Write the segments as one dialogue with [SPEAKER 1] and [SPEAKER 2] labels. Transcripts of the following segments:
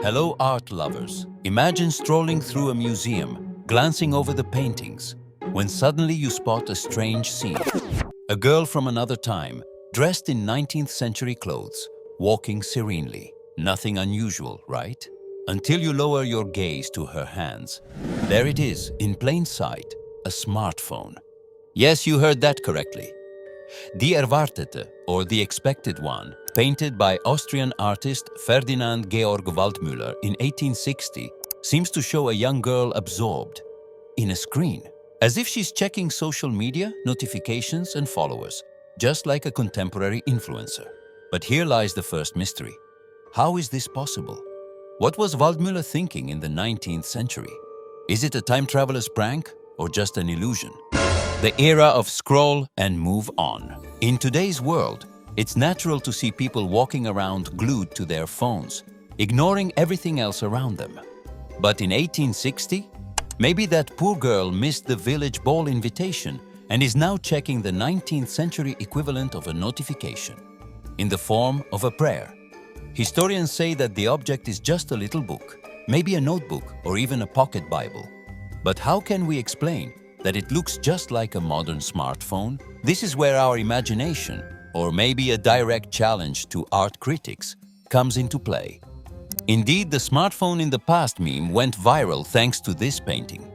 [SPEAKER 1] Hello, art lovers. Imagine strolling through a museum, glancing over the paintings, when suddenly you spot a strange scene. A girl from another time, dressed in 19th century clothes, walking serenely. Nothing unusual, right? Until you lower your gaze to her hands. There it is, in plain sight, a smartphone. Yes, you heard that correctly. Die Erwartete, or The Expected One, painted by Austrian artist Ferdinand Georg Waldmüller in 1860, seems to show a young girl absorbed in a screen, as if she's checking social media, notifications, and followers, just like a contemporary influencer. But here lies the first mystery. How is this possible? What was Waldmüller thinking in the 19th century? Is it a time traveler's prank or just an illusion? The era of scroll and move on. In today's world, it's natural to see people walking around glued to their phones, ignoring everything else around them. But in 1860, maybe that poor girl missed the village ball invitation and is now checking the 19th century equivalent of a notification, in the form of a prayer. Historians say that the object is just a little book, maybe a notebook or even a pocket Bible. But how can we explain that it looks just like a modern smartphone? This is where our imagination, or maybe a direct challenge to art critics, comes into play. Indeed, the smartphone in the past meme went viral thanks to this painting.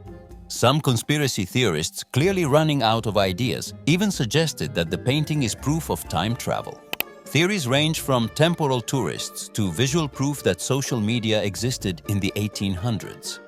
[SPEAKER 1] Some conspiracy theorists, clearly running out of ideas, even suggested that the painting is proof of time travel. Theories range from temporal tourists to visual proof that social media existed in the 1800s.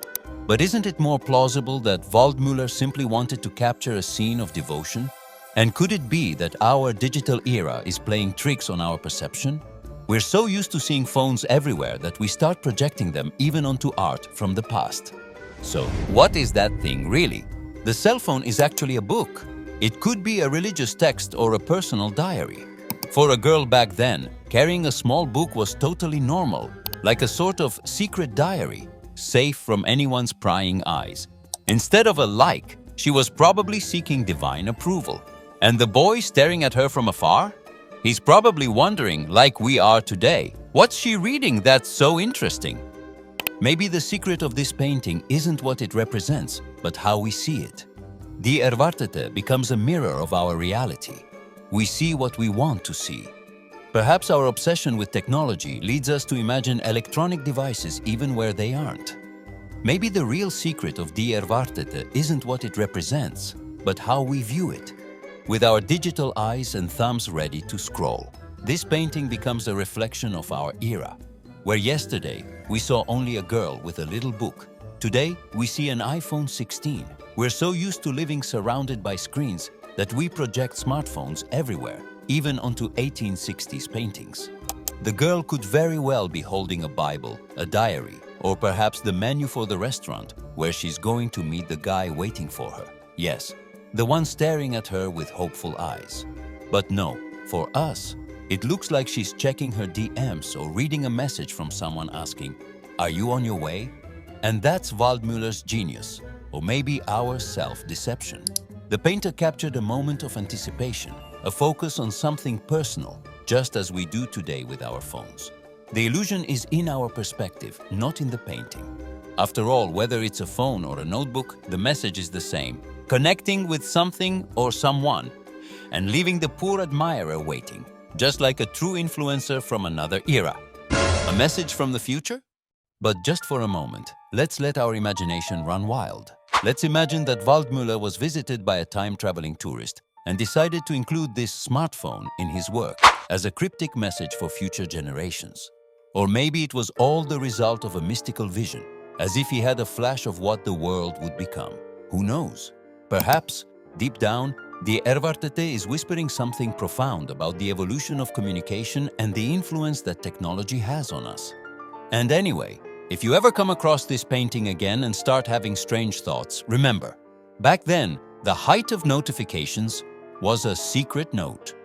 [SPEAKER 1] But isn't it more plausible that Waldmüller simply wanted to capture a scene of devotion? And could it be that our digital era is playing tricks on our perception? We're so used to seeing phones everywhere that we start projecting them even onto art from the past. So, what is that thing really? The cell phone is actually a book. It could be a religious text or a personal diary. For a girl back then, carrying a small book was totally normal, like a sort of secret diary, safe from anyone's prying eyes. Instead of a like, she was probably seeking divine approval. And the boy staring at her from afar? He's probably wondering, like we are today, what's she reading that's so interesting? Maybe the secret of this painting isn't what it represents, but how we see it. Die Erwartete becomes a mirror of our reality. We see what we want to see. Perhaps our obsession with technology leads us to imagine electronic devices even where they aren't. Maybe the real secret of Die Erwartete isn't what it represents, but how we view it. With our digital eyes and thumbs ready to scroll, this painting becomes a reflection of our era. Where yesterday we saw only a girl with a little book, today we see an iPhone 16. We're so used to living surrounded by screens that we project smartphones everywhere, even onto 1860s paintings. The girl could very well be holding a Bible, a diary, or perhaps the menu for the restaurant where she's going to meet the guy waiting for her. Yes, the one staring at her with hopeful eyes. But no, for us, it looks like she's checking her DMs or reading a message from someone asking, "Are you on your way?" And that's Waldmüller's genius, or maybe our self-deception. The painter captured a moment of anticipation, a focus on something personal, just as we do today with our phones. The illusion is in our perspective, not in the painting. After all, whether it's a phone or a notebook, the message is the same: connecting with something or someone, and leaving the poor admirer waiting, just like a true influencer from another era. A message from the future? But just for a moment, let's let our imagination run wild. Let's imagine that Waldmüller was visited by a time-traveling tourist and decided to include this smartphone in his work as a cryptic message for future generations. Or maybe it was all the result of a mystical vision, as if he had a flash of what the world would become. Who knows? Perhaps, deep down, Die Erwartete is whispering something profound about the evolution of communication and the influence that technology has on us. And anyway, if you ever come across this painting again and start having strange thoughts, remember, back then, the height of notifications was a secret note.